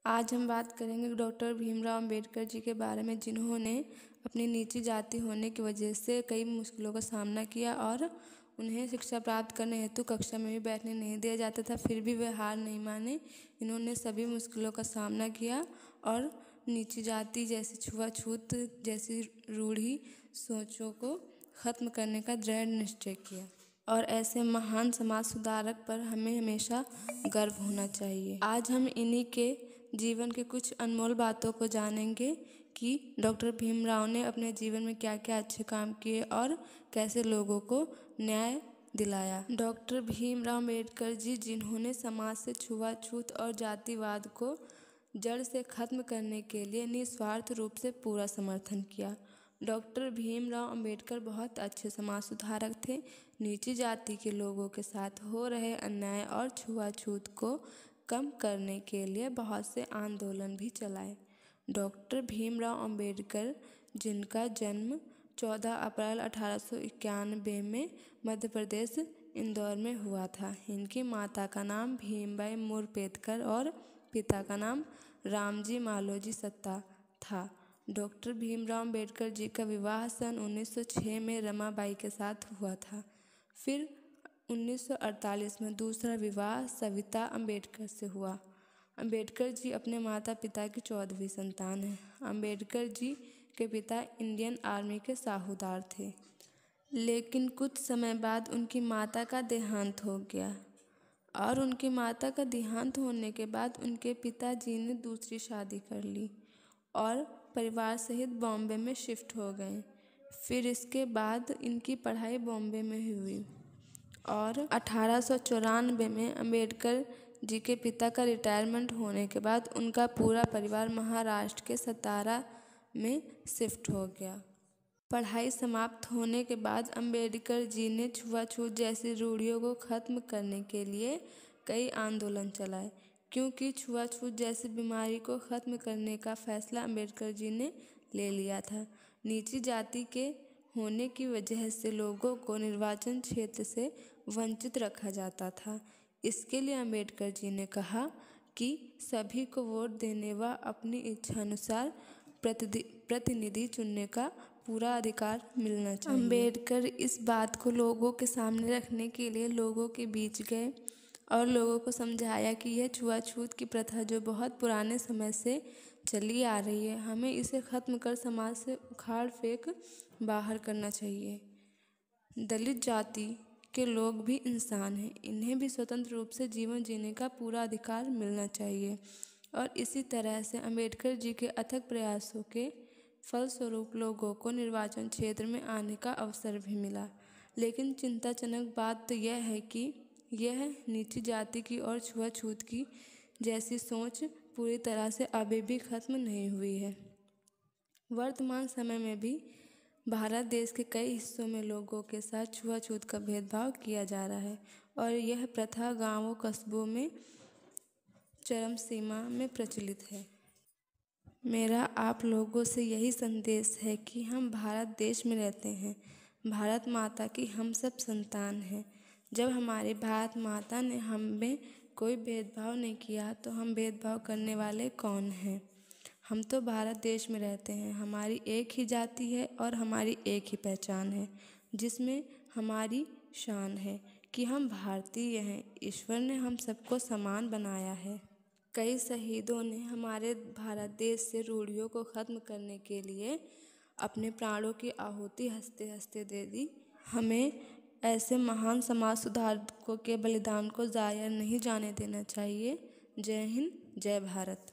आज हम बात करेंगे डॉक्टर भीमराव अंबेडकर जी के बारे में, जिन्होंने अपनी नीची जाति होने की वजह से कई मुश्किलों का सामना किया और उन्हें शिक्षा प्राप्त करने हेतु कक्षा में भी बैठने नहीं दिया जाता था। फिर भी वे हार नहीं माने। इन्होंने सभी मुश्किलों का सामना किया और नीची जाति जैसी छुआछूत जैसी रूढ़ी सोचों को ख़त्म करने का दृढ़ निश्चय किया। और ऐसे महान समाज सुधारक पर हमें हमेशा गर्व होना चाहिए। आज हम इन्हीं के जीवन के कुछ अनमोल बातों को जानेंगे कि डॉक्टर भीमराव ने अपने जीवन में क्या क्या अच्छे काम किए और कैसे लोगों को न्याय दिलाया। डॉक्टर भीमराव अंबेडकर जी, जिन्होंने समाज से छुआछूत और जातिवाद को जड़ से ख़त्म करने के लिए निस्वार्थ रूप से पूरा समर्थन किया। डॉक्टर भीमराव अंबेडकर बहुत अच्छे समाज सुधारक थे। नीची जाति के लोगों के साथ हो रहे अन्याय और छुआछूत को कम करने के लिए बहुत से आंदोलन भी चलाए। डॉक्टर भीमराव अंबेडकर, जिनका जन्म 14 अप्रैल 1891 में मध्य प्रदेश इंदौर में हुआ था। इनकी माता का नाम भीमबाई मोरपेटकर और पिता का नाम रामजी मालोजी सत्ता था। डॉक्टर भीमराव अंबेडकर जी का विवाह सन 1906 में रमाबाई के साथ हुआ था। फिर 1948 में दूसरा विवाह सविता अंबेडकर से हुआ। अंबेडकर जी अपने माता पिता की 14वीं संतान हैं। अंबेडकर जी के पिता इंडियन आर्मी के साहूदार थे, लेकिन कुछ समय बाद उनकी माता का देहांत हो गया और उनकी माता का देहांत होने के बाद उनके पिताजी ने दूसरी शादी कर ली और परिवार सहित बॉम्बे में शिफ्ट हो गए। फिर इसके बाद इनकी पढ़ाई बॉम्बे में हुई और 1894 में अंबेडकर जी के पिता का रिटायरमेंट होने के बाद उनका पूरा परिवार महाराष्ट्र के सतारा में शिफ्ट हो गया। पढ़ाई समाप्त होने के बाद अंबेडकर जी ने छुआछूत जैसी रूढ़ियों को ख़त्म करने के लिए कई आंदोलन चलाए, क्योंकि छुआछूत जैसी बीमारी को ख़त्म करने का फैसला अंबेडकर जी ने ले लिया था। नीची जाति के होने की वजह से लोगों को निर्वाचन क्षेत्र से वंचित रखा जाता था। इसके लिए अंबेडकर जी ने कहा कि सभी को वोट देने व अपनी इच्छानुसार प्रतिनिधि चुनने का पूरा अधिकार मिलना चाहिए। अंबेडकर इस बात को लोगों के सामने रखने के लिए लोगों के बीच गए और लोगों को समझाया कि यह छुआछूत की प्रथा जो बहुत पुराने समय से चली आ रही है, हमें इसे ख़त्म कर समाज से उखाड़ फेंक बाहर करना चाहिए। दलित जाति के लोग भी इंसान हैं, इन्हें भी स्वतंत्र रूप से जीवन जीने का पूरा अधिकार मिलना चाहिए। और इसी तरह से अंबेडकर जी के अथक प्रयासों के फलस्वरूप लोगों को निर्वाचन क्षेत्र में आने का अवसर भी मिला। लेकिन चिंताजनक बात तो यह है कि यह नीची जाति की और छुआछूत की जैसी सोच पूरी तरह से अभी भी ख़त्म नहीं हुई है। वर्तमान समय में भी भारत देश के कई हिस्सों में लोगों के साथ छुआछूत का भेदभाव किया जा रहा है और यह प्रथा गांवों कस्बों में चरम सीमा में प्रचलित है। मेरा आप लोगों से यही संदेश है कि हम भारत देश में रहते हैं, भारत माता की हम सब संतान हैं। जब हमारी भारत माता ने हम में कोई भेदभाव नहीं किया तो हम भेदभाव करने वाले कौन हैं। हम तो भारत देश में रहते हैं, हमारी एक ही जाति है और हमारी एक ही पहचान है, जिसमें हमारी शान है कि हम भारतीय हैं। ईश्वर ने हम सबको समान बनाया है। कई शहीदों ने हमारे भारत देश से रूढ़ियों को ख़त्म करने के लिए अपने प्राणों की आहुति हंसते हंसते दे दी। हमें ऐसे महान समाज सुधारकों के बलिदान को ज़ाया नहीं जाने देना चाहिए। जय हिंद, जय भारत।